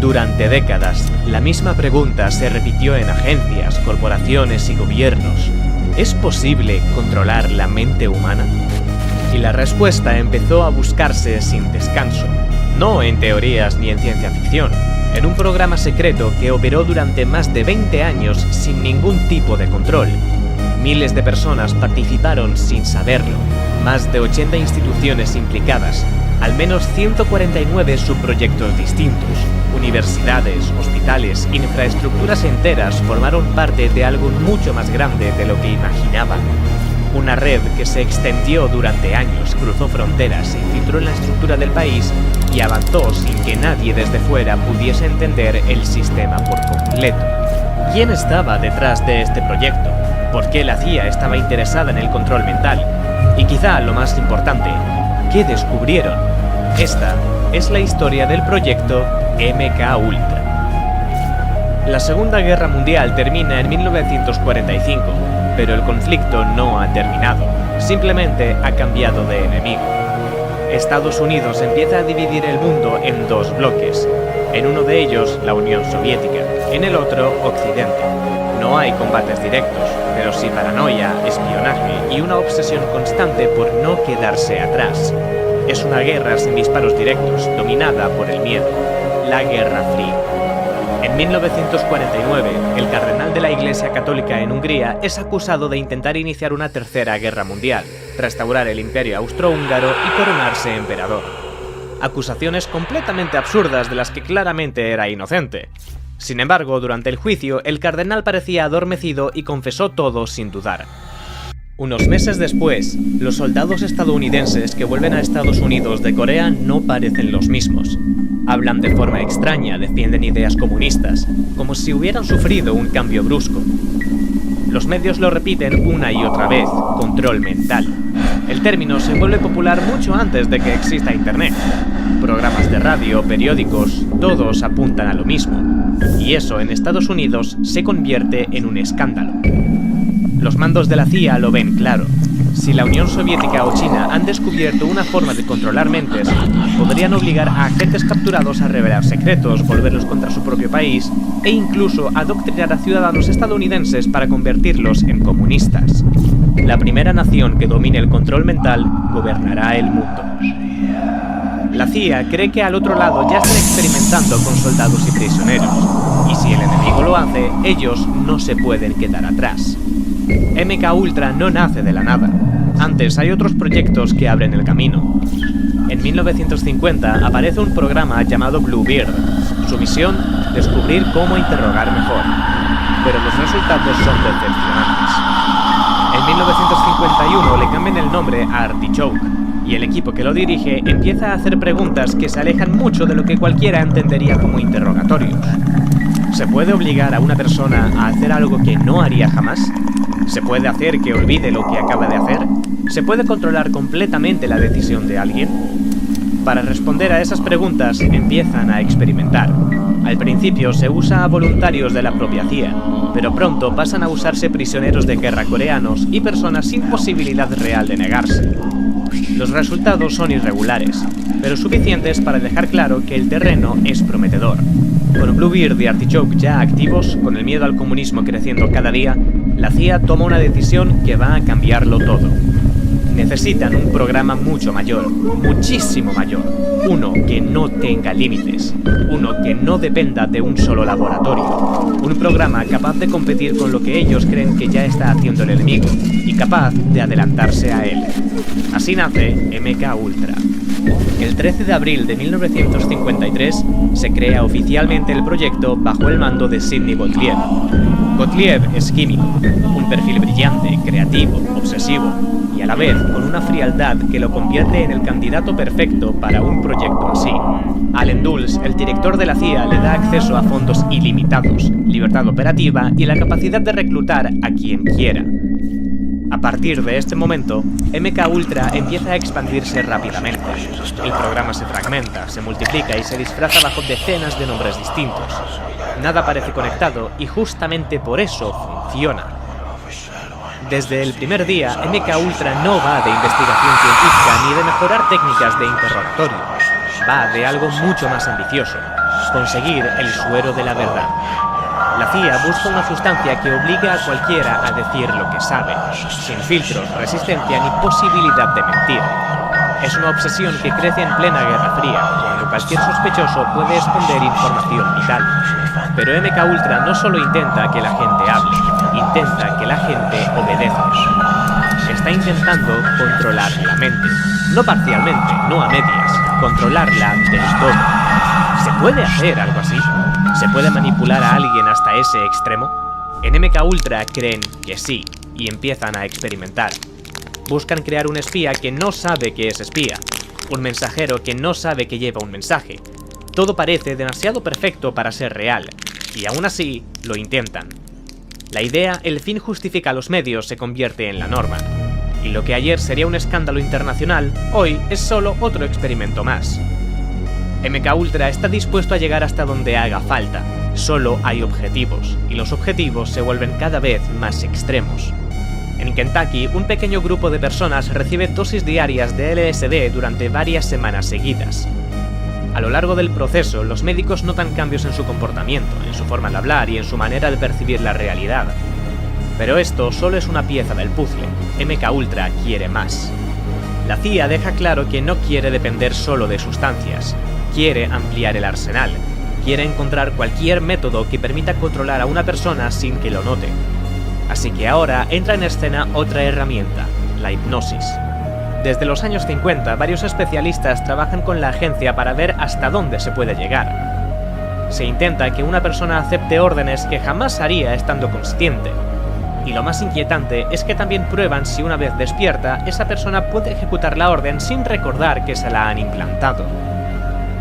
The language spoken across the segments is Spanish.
Durante décadas, la misma pregunta se repitió en agencias, corporaciones y gobiernos. ¿Es posible controlar la mente humana? Y la respuesta empezó a buscarse sin descanso, no en teorías ni en ciencia ficción, en un programa secreto que operó durante más de 20 años sin ningún tipo de control. Miles de personas participaron sin saberlo, más de 80 instituciones implicadas, al menos 149 subproyectos distintos, universidades, hospitales, infraestructuras enteras formaron parte de algo mucho más grande de lo que imaginaban. Una red que se extendió durante años, cruzó fronteras, se infiltró en la estructura del país y avanzó sin que nadie desde fuera pudiese entender el sistema por completo. ¿Quién estaba detrás de este proyecto? ¿Por qué la CIA estaba interesada en el control mental? Y quizá lo más importante, ¿qué descubrieron? Esta es la historia del proyecto MKUltra. La Segunda Guerra Mundial termina en 1945, pero el conflicto no ha terminado, simplemente ha cambiado de enemigo. Estados Unidos empieza a dividir el mundo en dos bloques, en uno de ellos la Unión Soviética, en el otro Occidente. No hay combates directos, pero sí paranoia, espionaje y una obsesión constante por no quedarse atrás. Es una guerra sin disparos directos, dominada por el miedo, la Guerra Fría. En 1949, el cardenal de la Iglesia Católica en Hungría es acusado de intentar iniciar una tercera guerra mundial, restaurar el imperio austrohúngaro y coronarse emperador. Acusaciones completamente absurdas de las que claramente era inocente. Sin embargo, durante el juicio, el cardenal parecía adormecido y confesó todo sin dudar. Unos meses después, los soldados estadounidenses que vuelven a Estados Unidos de Corea no parecen los mismos. Hablan de forma extraña, defienden ideas comunistas, como si hubieran sufrido un cambio brusco. Los medios lo repiten una y otra vez, control mental. El término se vuelve popular mucho antes de que exista Internet. Programas de radio, periódicos, todos apuntan a lo mismo. Y eso en Estados Unidos se convierte en un escándalo. Los mandos de la CIA lo ven claro. Si la Unión Soviética o China han descubierto una forma de controlar mentes, podrían obligar a agentes capturados a revelar secretos, volverlos contra su propio país e incluso adoctrinar a ciudadanos estadounidenses para convertirlos en comunistas. La primera nación que domine el control mental gobernará el mundo. La CIA cree que al otro lado ya están experimentando con soldados y prisioneros, y si el enemigo lo hace, ellos no se pueden quedar atrás. MKUltra no nace de la nada. Antes hay otros proyectos que abren el camino. En 1950 aparece un programa llamado Bluebeard. Su misión, descubrir cómo interrogar mejor. Pero los resultados son decepcionantes. En 1951 le cambian el nombre a Artichoke, y el equipo que lo dirige empieza a hacer preguntas que se alejan mucho de lo que cualquiera entendería como interrogatorios. ¿Se puede obligar a una persona a hacer algo que no haría jamás? ¿Se puede hacer que olvide lo que acaba de hacer? ¿Se puede controlar completamente la decisión de alguien? Para responder a esas preguntas empiezan a experimentar. Al principio se usa a voluntarios de la propia CIA, pero pronto pasan a usarse prisioneros de guerra coreanos y personas sin posibilidad real de negarse. Los resultados son irregulares, pero suficientes para dejar claro que el terreno es prometedor. Con Bluebeard y Artichoke ya activos, con el miedo al comunismo creciendo cada día, la CIA toma una decisión que va a cambiarlo todo. Necesitan un programa mucho mayor, muchísimo mayor. Uno que no tenga límites. Uno que no dependa de un solo laboratorio. Un programa capaz de competir con lo que ellos creen que ya está haciendo el enemigo y capaz de adelantarse a él. Así nace MKUltra. El 13 de abril de 1953 se crea oficialmente el proyecto bajo el mando de Sidney Gottlieb. Gottlieb es químico, un perfil brillante, creativo, obsesivo y a la vez con una frialdad que lo convierte en el candidato perfecto para un proyecto así. Allen Dulles, el director de la CIA, le da acceso a fondos ilimitados, libertad operativa y la capacidad de reclutar a quien quiera. A partir de este momento, MKUltra empieza a expandirse rápidamente. El programa se fragmenta, se multiplica y se disfraza bajo decenas de nombres distintos. Nada parece conectado y justamente por eso funciona. Desde el primer día, MKUltra no va de investigación científica ni de mejorar técnicas de interrogatorio. Va de algo mucho más ambicioso. conseguir el suero de la verdad. La CIA busca una sustancia que obliga a cualquiera a decir lo que sabe, sin filtros, resistencia ni posibilidad de mentir. Es una obsesión que crece en plena Guerra Fría, cuando cualquier sospechoso puede esconder información vital. Pero MKUltra no solo intenta que la gente hable, intenta que la gente obedezca. Está intentando controlar la mente. No parcialmente, no a medias, controlarla del todo. ¿Se puede hacer algo así? ¿Se puede manipular a alguien hasta ese extremo? En MKUltra creen que sí, y empiezan a experimentar. Buscan crear un espía que no sabe que es espía, un mensajero que no sabe que lleva un mensaje. Todo parece demasiado perfecto para ser real, y aún así lo intentan. La idea, el fin justifica los medios, se convierte en la norma. Y lo que ayer sería un escándalo internacional, hoy es solo otro experimento más. MKUltra está dispuesto a llegar hasta donde haga falta. Solo hay objetivos, y los objetivos se vuelven cada vez más extremos. En Kentucky, un pequeño grupo de personas recibe dosis diarias de LSD durante varias semanas seguidas. A lo largo del proceso, los médicos notan cambios en su comportamiento, en su forma de hablar y en su manera de percibir la realidad. Pero esto solo es una pieza del puzzle. MKUltra quiere más. La CIA deja claro que no quiere depender solo de sustancias. Quiere ampliar el arsenal. Quiere encontrar cualquier método que permita controlar a una persona sin que lo note. Así que ahora entra en escena otra herramienta, la hipnosis. Desde los años 50, varios especialistas trabajan con la agencia para ver hasta dónde se puede llegar. Se intenta que una persona acepte órdenes que jamás haría estando consciente. Y lo más inquietante es que también prueban si una vez despierta, esa persona puede ejecutar la orden sin recordar que se la han implantado.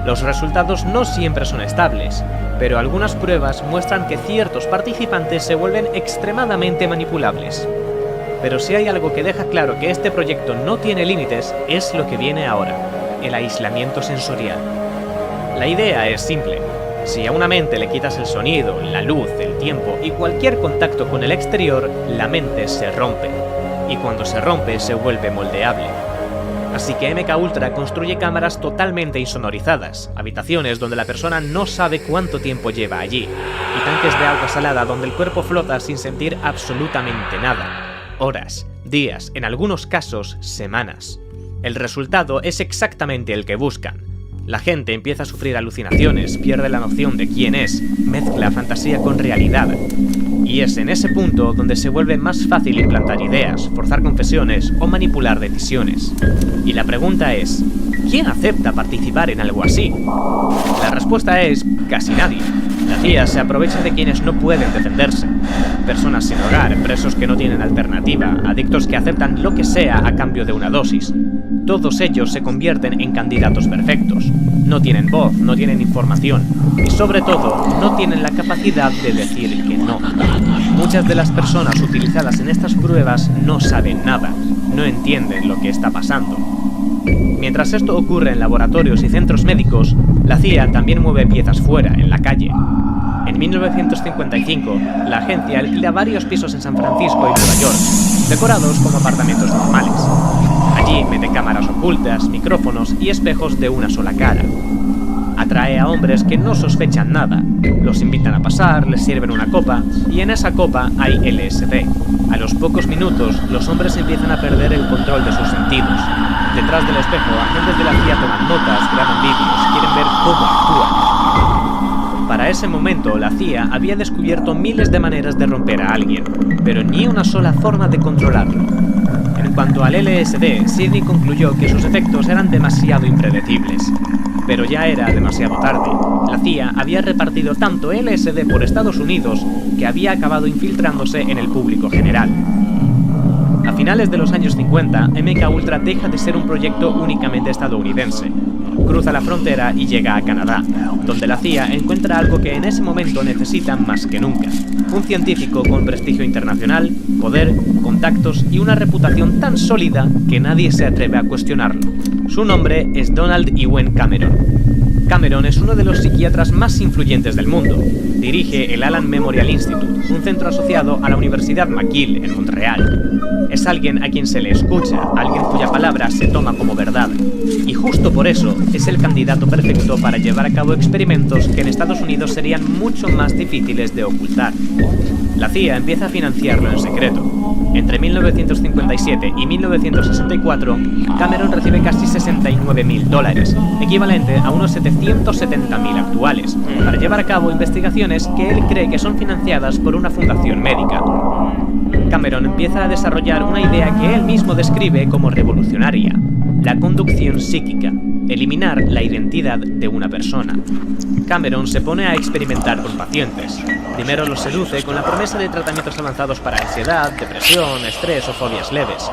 Los resultados no siempre son estables, pero algunas pruebas muestran que ciertos participantes se vuelven extremadamente manipulables. Pero si hay algo que deja claro que este proyecto no tiene límites, es lo que viene ahora, el aislamiento sensorial. La idea es simple. Si a una mente le quitas el sonido, la luz, el tiempo y cualquier contacto con el exterior, la mente se rompe. Y cuando se rompe, se vuelve moldeable. Así que MKUltra construye cámaras totalmente insonorizadas, habitaciones donde la persona no sabe cuánto tiempo lleva allí, y tanques de agua salada donde el cuerpo flota sin sentir absolutamente nada. Horas, días, en algunos casos, semanas. El resultado es exactamente el que buscan. La gente empieza a sufrir alucinaciones, pierde la noción de quién es, mezcla fantasía con realidad. Y es en ese punto donde se vuelve más fácil implantar ideas, forzar confesiones o manipular decisiones. Y la pregunta es, ¿quién acepta participar en algo así? La respuesta es casi nadie. La CIA se aprovecha de quienes no pueden defenderse. Personas sin hogar, presos que no tienen alternativa, adictos que aceptan lo que sea a cambio de una dosis. Todos ellos se convierten en candidatos perfectos. No tienen voz, no tienen información y sobre todo no tienen la capacidad de decir que no. Muchas de las personas utilizadas en estas pruebas no saben nada, no entienden lo que está pasando. Mientras esto ocurre en laboratorios y centros médicos, la CIA también mueve piezas fuera, en la calle. En 1955, la agencia alquila varios pisos en San Francisco y Nueva York, decorados como apartamentos normales. Allí mete cámaras ocultas, micrófonos y espejos de una sola cara. Atrae a hombres que no sospechan nada. Los invitan a pasar, les sirven una copa y en esa copa hay LSD. A los pocos minutos, los hombres empiezan a perder el control de sus sentidos. Detrás del espejo, agentes de la CIA toman notas, graban vídeos, quieren ver cómo actúan. Para ese momento, la CIA había descubierto miles de maneras de romper a alguien, pero ni una sola forma de controlarlo. En cuanto al LSD, Sidney concluyó que sus efectos eran demasiado impredecibles. Pero ya era demasiado tarde. La CIA había repartido tanto LSD por Estados Unidos que había acabado infiltrándose en el público general. A finales de los años 50, MKUltra deja de ser un proyecto únicamente estadounidense. Cruza la frontera y llega a Canadá, donde la CIA encuentra algo que en ese momento necesita más que nunca. Un científico con prestigio internacional, poder, contactos y una reputación tan sólida que nadie se atreve a cuestionarlo. Su nombre es Donald Ewen Cameron. Cameron es uno de los psiquiatras más influyentes del mundo. Dirige el Allan Memorial Institute, un centro asociado a la Universidad McGill en Montreal. Es alguien a quien se le escucha, alguien cuya palabra se toma como verdad. Y justo por eso es el candidato perfecto para llevar a cabo experimentos que en Estados Unidos serían mucho más difíciles de ocultar. La CIA empieza a financiarlo en secreto. Entre 1957 y 1964, Cameron recibe casi $69.000, equivalente a unos 770.000 actuales, para llevar a cabo investigaciones que él cree que son financiadas por una fundación médica. Cameron empieza a desarrollar una idea que él mismo describe como revolucionaria: la conducción psíquica, eliminar la identidad de una persona. Cameron se pone a experimentar con pacientes. Primero los seduce con la promesa de tratamientos avanzados para ansiedad, depresión, estrés o fobias leves.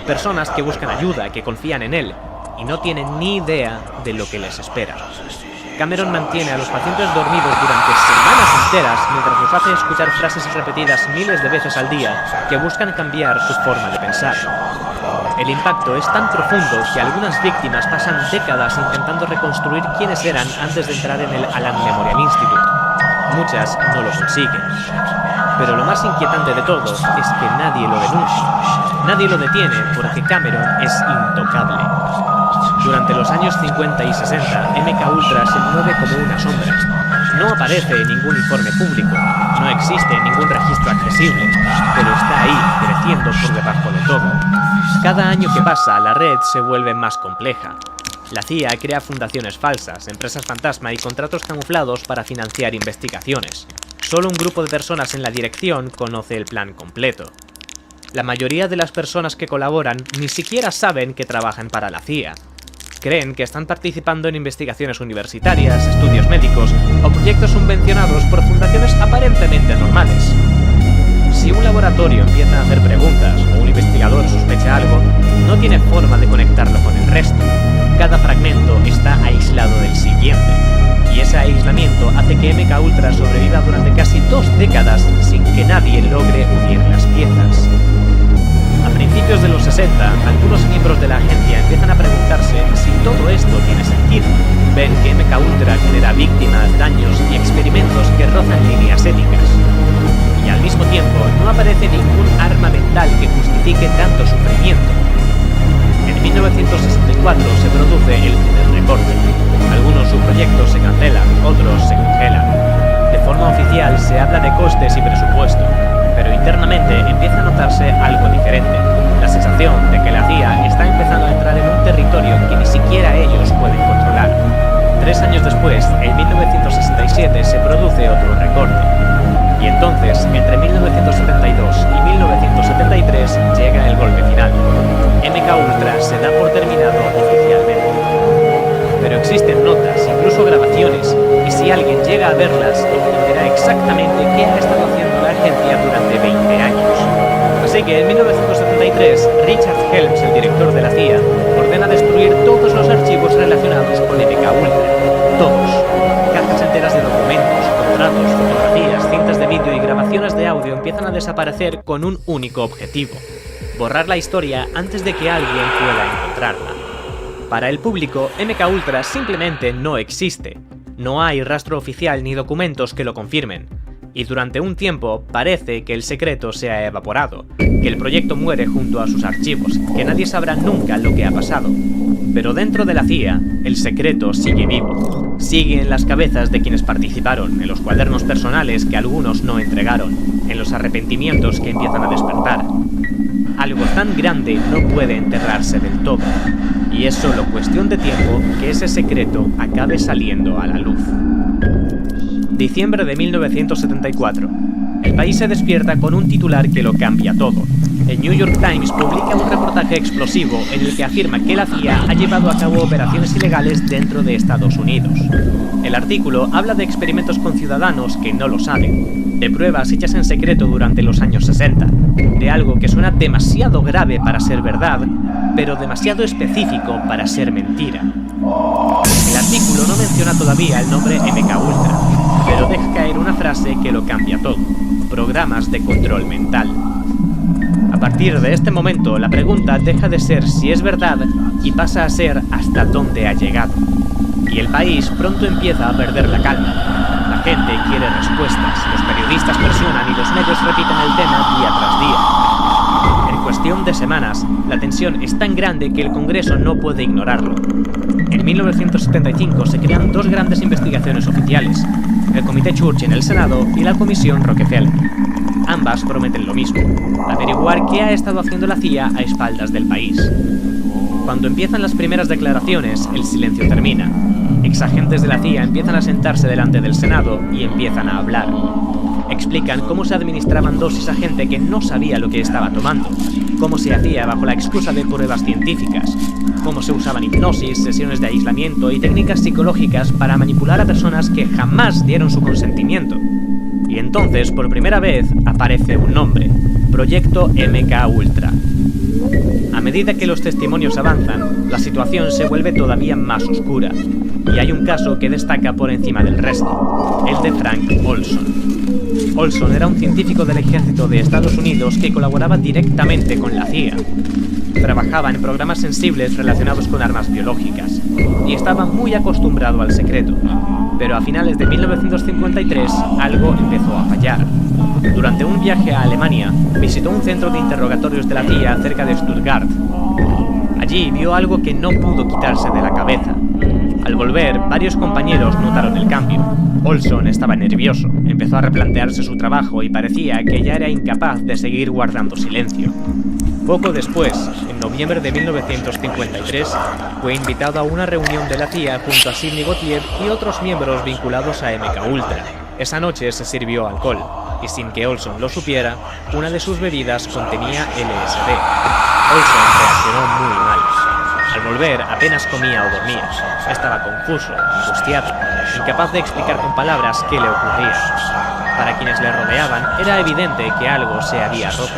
Personas que buscan ayuda, que confían en él y no tienen ni idea de lo que les espera. Cameron mantiene a los pacientes dormidos durante semanas enteras mientras los hace escuchar frases repetidas miles de veces al día que buscan cambiar su forma de pensar. El impacto es tan profundo que algunas víctimas pasan décadas intentando reconstruir quiénes eran antes de entrar en el Allan Memorial Institute. Muchas no lo consiguen. Pero lo más inquietante de todo es que nadie lo denuncia. Nadie lo detiene porque Cameron es intocable. Durante los años 50 y 60, MKUltra se mueve como una sombra. No aparece en ningún informe público, no existe ningún registro accesible, pero está ahí, creciendo por debajo de todo. Cada año que pasa, la red se vuelve más compleja. La CIA crea fundaciones falsas, empresas fantasma y contratos camuflados para financiar investigaciones. Solo un grupo de personas en la dirección conoce el plan completo. La mayoría de las personas que colaboran ni siquiera saben que trabajan para la CIA. Creen que están participando en investigaciones universitarias, estudios médicos o proyectos subvencionados por fundaciones aparentemente normales. Si un laboratorio empieza a hacer preguntas o un investigador sospecha algo, no tiene forma de conectarlo con el resto. Cada fragmento está aislado del siguiente, y ese aislamiento hace que MKUltra sobreviva durante casi 2 décadas sin que nadie logre unir las piezas. A principios de los 60, algunos miembros de la agencia empiezan a preguntarse si todo esto tiene sentido. Ven que MKUltra genera víctimas, daños y experimentos que rozan líneas éticas. Y al mismo tiempo, no aparece ningún arma mental que justifique tanto sufrimiento. En 1964 se produce el primer recorte. Algunos subproyectos se cancelan, otros se congelan. De forma oficial se habla de costes y presupuesto, pero internamente empieza a notarse algo diferente. La sensación de que la CIA está empezando a entrar en un territorio que ni siquiera ellos pueden controlar. 3 años después, en 1967, se produce otro recorte. Y entonces, entre 1972 y 1973, llega el golpe final. MKUltra se da por terminado oficialmente. Pero existen notas, incluso grabaciones, y si alguien llega a verlas, entenderá exactamente qué ha estado haciendo la agencia durante 20 años. Así que en 1973, Richard Helms, el director de la CIA, ordena destruir todos los archivos relacionados con MKUltra. Todos. Cajas enteras de documentos, contratos, fotografías, cintas de vídeo y grabaciones de audio empiezan a desaparecer con un único objetivo: borrar la historia antes de que alguien pueda encontrarla. Para el público, MKUltra simplemente no existe. No hay rastro oficial ni documentos que lo confirmen. Y durante un tiempo parece que el secreto se ha evaporado, que el proyecto muere junto a sus archivos, que nadie sabrá nunca lo que ha pasado. Pero dentro de la CIA, el secreto sigue vivo. Sigue en las cabezas de quienes participaron, en los cuadernos personales que algunos no entregaron, en los arrepentimientos que empiezan a despertar. Algo tan grande no puede enterrarse del todo, y es solo cuestión de tiempo que ese secreto acabe saliendo a la luz. Diciembre de 1974. El país se despierta con un titular que lo cambia todo. El New York Times publica un reportaje explosivo en el que afirma que la CIA ha llevado a cabo operaciones ilegales dentro de Estados Unidos. El artículo habla de experimentos con ciudadanos que no lo saben, de pruebas hechas en secreto durante los años 60, de algo que suena demasiado grave para ser verdad, pero demasiado específico para ser mentira. El artículo no menciona todavía el nombre MKUltra, pero deja caer una frase que lo cambia todo: programas de control mental. A partir de este momento, la pregunta deja de ser si es verdad y pasa a ser hasta dónde ha llegado. y el país pronto empieza a perder la calma. La gente quiere respuestas, los periodistas presionan y los medios repiten el tema día tras día. En cuestión de semanas, la tensión es tan grande que el Congreso no puede ignorarlo. En 1975 se crean dos grandes investigaciones oficiales, el Comité Church en el Senado y la Comisión Rockefeller. Ambas prometen lo mismo, averiguar qué ha estado haciendo la CIA a espaldas del país. Cuando empiezan las primeras declaraciones, el silencio termina. Exagentes de la CIA empiezan a sentarse delante del Senado y empiezan a hablar. Explican cómo se administraban dosis a gente que no sabía lo que estaba tomando, cómo se hacía bajo la excusa de pruebas científicas, cómo se usaban hipnosis, sesiones de aislamiento y técnicas psicológicas para manipular a personas que jamás dieron su consentimiento. Y entonces, por primera vez, aparece un nombre: Proyecto MK Ultra. A medida que los testimonios avanzan, la situación se vuelve todavía más oscura, y hay un caso que destaca por encima del resto, el de Frank Olson. Olson era un científico del ejército de Estados Unidos que colaboraba directamente con la CIA. Trabajaba en programas sensibles relacionados con armas biológicas, y estaba muy acostumbrado al secreto. Pero a finales de 1953 algo empezó a fallar. Durante un viaje a Alemania, visitó un centro de interrogatorios de la CIA cerca de Stuttgart. Allí vio algo que no pudo quitarse de la cabeza. Al volver, varios compañeros notaron el cambio. Olson estaba nervioso, empezó a replantearse su trabajo y parecía que ya era incapaz de seguir guardando silencio. Poco después, en noviembre de 1953, fue invitado a una reunión de la CIA junto a Sidney Gottlieb y otros miembros vinculados a MK Ultra. Esa noche se sirvió alcohol, y sin que Olson lo supiera, una de sus bebidas contenía LSD. Olson reaccionó muy mal. Al volver, apenas comía o dormía. Estaba confuso, angustiado, incapaz de explicar con palabras qué le ocurría. Para quienes le rodeaban, era evidente que algo se había roto,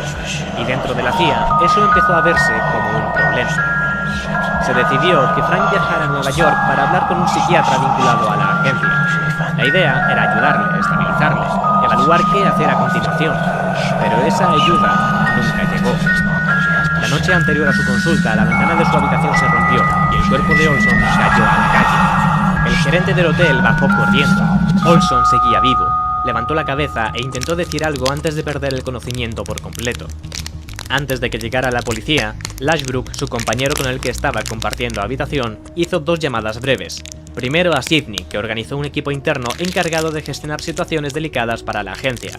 y dentro de la CIA, eso empezó a verse como un problema. Se decidió que Frank viajara a Nueva York para hablar con un psiquiatra vinculado a la agencia. La idea era ayudarle, estabilizarle, evaluar qué hacer a continuación, pero esa ayuda nunca llegó. La noche anterior a su consulta, la ventana de su habitación se rompió y el cuerpo de Olson cayó a la calle. El gerente del hotel bajó corriendo. Olson seguía vivo. Levantó la cabeza e intentó decir algo antes de perder el conocimiento por completo. Antes de que llegara la policía, Lashbrook, su compañero con el que estaba compartiendo habitación, hizo dos llamadas breves. Primero a Sidney, que organizó un equipo interno encargado de gestionar situaciones delicadas para la agencia,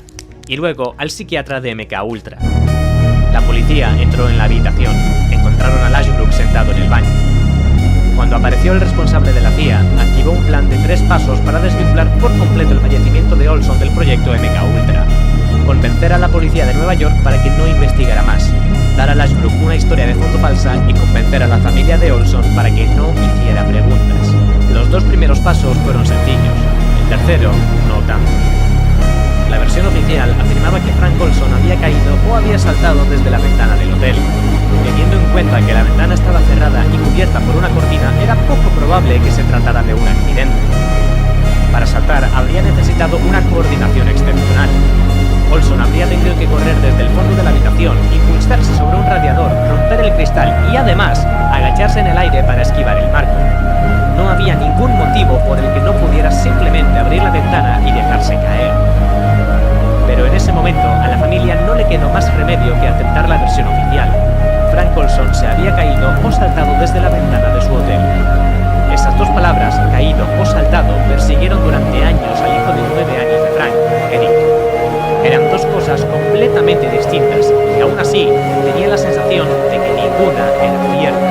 y luego al psiquiatra de MK Ultra. La policía entró en la habitación. Encontraron a Lashbrook sentado en el baño. Cuando apareció el responsable de la CIA, activó un plan de 3 pasos para desvincular por completo el fallecimiento de Olson del proyecto MK Ultra. Convencer a la policía de Nueva York para que no investigara más, dar a Lashbrook una historia de fondo falsa y convencer a la familia de Olson para que no hiciera preguntas. Los 2 primeros pasos fueron sencillos, el tercero no tanto. La versión oficial afirmaba que Frank Olson había caído o había saltado desde la ventana del hotel. Teniendo en cuenta que la ventana estaba cerrada y cubierta por una cortina, era poco probable que se tratara de un accidente. Para saltar habría necesitado una coordinación excepcional. Olson habría tenido que correr desde el fondo de la habitación, impulsarse sobre un radiador, romper el cristal y además agacharse en el aire para esquivar el marco. No había ningún motivo por el que no pudiera simplemente abrir la ventana y dejarse caer. Pero en ese momento a la familia no le quedó más remedio que aceptar la versión oficial. Frank Olson se había caído o saltado desde la ventana de su hotel. Esas 2 palabras, caído o saltado, persiguieron durante años al hijo de 9 años de Frank, Eric. Eran 2 cosas completamente distintas y aún así tenía la sensación de que ninguna era cierta.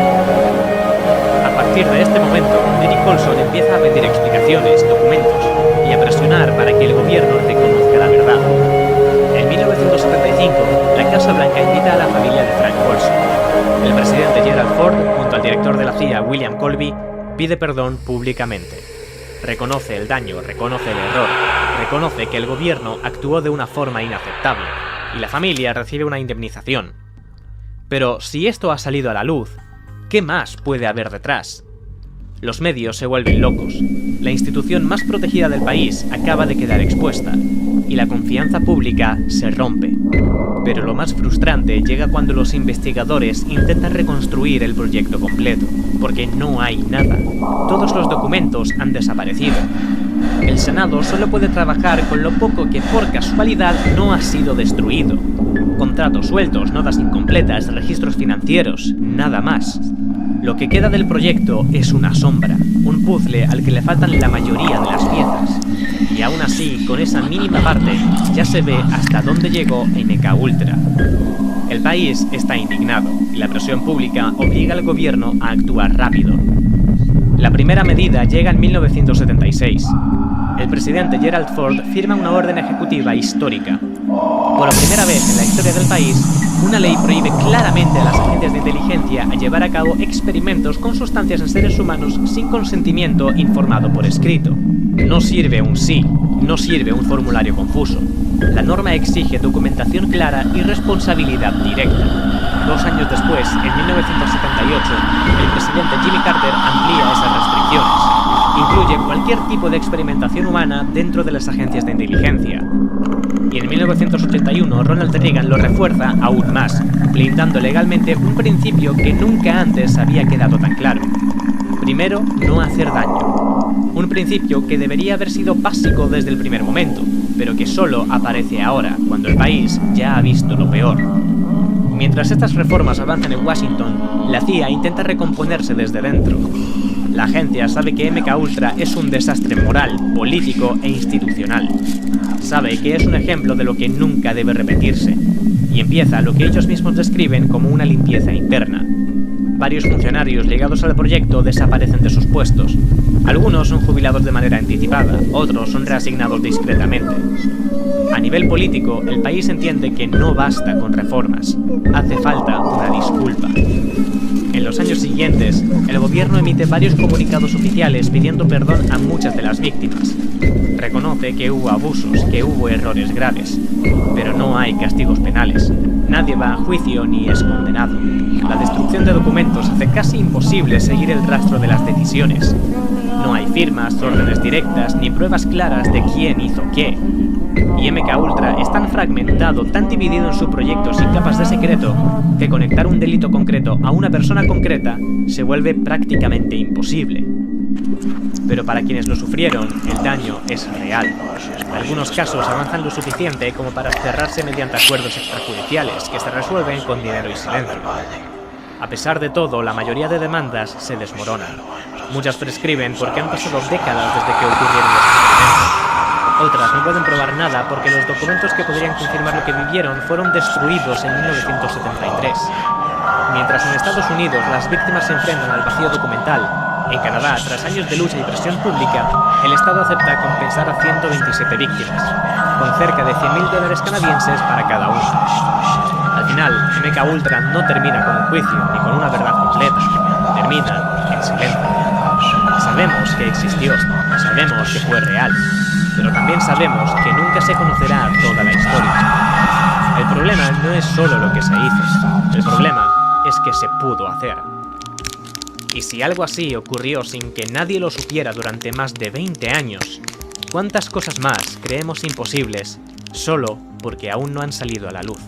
A partir de este momento, Eric Olson empieza a pedir explicaciones, documentos y a presionar para que el gobierno reconozca la verdad. En 1975, la Casa Blanca invita a la familia de Frank Olson. El presidente Gerald Ford, junto al director de la CIA, William Colby, pide perdón públicamente. Reconoce el daño, reconoce el error, reconoce que el gobierno actuó de una forma inaceptable, y la familia recibe una indemnización. Pero si esto ha salido a la luz, ¿qué más puede haber detrás? Los medios se vuelven locos. La institución más protegida del país acaba de quedar expuesta. y la confianza pública se rompe. Pero lo más frustrante llega cuando los investigadores intentan reconstruir el proyecto completo, porque no hay nada. Todos los documentos han desaparecido. El Senado solo puede trabajar con lo poco que por casualidad no ha sido destruido. Contratos sueltos, notas incompletas, registros financieros, nada más. Lo que queda del proyecto es una sombra, un puzzle al que le faltan la mayoría de las piezas. Y aún así, con esa mínima parte, ya se ve hasta dónde llegó MK Ultra. El país está indignado y la presión pública obliga al gobierno a actuar rápido. La primera medida llega en 1976. El presidente Gerald Ford firma una orden ejecutiva histórica. Por primera vez en la historia del país, una ley prohíbe claramente a las agencias de inteligencia a llevar a cabo experimentos con sustancias en seres humanos sin consentimiento informado por escrito. No sirve un sí, no sirve un formulario confuso. La norma exige documentación clara y responsabilidad directa. 2 años después, en 1978, el presidente Jimmy Carter amplía esas restricciones. Incluye cualquier tipo de experimentación humana dentro de las agencias de inteligencia. Y en 1981 Ronald Reagan lo refuerza aún más, blindando legalmente un principio que nunca antes había quedado tan claro. Primero, no hacer daño. Un principio que debería haber sido básico desde el primer momento, pero que solo aparece ahora, cuando el país ya ha visto lo peor. Mientras estas reformas avanzan en Washington, la CIA intenta recomponerse desde dentro. La agencia sabe que MK Ultra es un desastre moral, político e institucional. Sabe que es un ejemplo de lo que nunca debe repetirse, y empieza lo que ellos mismos describen como una limpieza interna. Varios funcionarios ligados al proyecto desaparecen de sus puestos. Algunos son jubilados de manera anticipada, otros son reasignados discretamente. A nivel político, el país entiende que no basta con reformas, hace falta una disculpa. En los años siguientes, el gobierno emite varios comunicados oficiales pidiendo perdón a muchas de las víctimas. Reconoce que hubo abusos, que hubo errores graves, pero no hay castigos penales. Nadie va a juicio ni es condenado. La destrucción de documentos hace casi imposible seguir el rastro de las decisiones. No hay firmas, órdenes directas ni pruebas claras de quién hizo qué. Y MK Ultra es tan fragmentado, tan dividido en su proyecto sin capas de secreto, que conectar un delito concreto a una persona concreta se vuelve prácticamente imposible. Pero para quienes lo sufrieron, el daño es real. Algunos casos avanzan lo suficiente como para cerrarse mediante acuerdos extrajudiciales que se resuelven con dinero y silencio. A pesar de todo, la mayoría de demandas se desmoronan. Muchas prescriben porque han pasado décadas desde que ocurrieron los experimentos. Otras no pueden probar nada porque los documentos que podrían confirmar lo que vivieron fueron destruidos en 1973. Mientras en Estados Unidos las víctimas se enfrentan al vacío documental, en Canadá, tras años de lucha y presión pública, el Estado acepta compensar a 127 víctimas, con cerca de $100.000 canadienses para cada una. Al final, MK Ultra no termina con un juicio ni con una verdad completa, termina en silencio. Sabemos que existió, sabemos que fue real, pero también sabemos que nunca se conocerá toda la historia. El problema no es solo lo que se hizo, el problema es que se pudo hacer. Y si algo así ocurrió sin que nadie lo supiera durante más de 20 años, ¿cuántas cosas más creemos imposibles solo porque aún no han salido a la luz?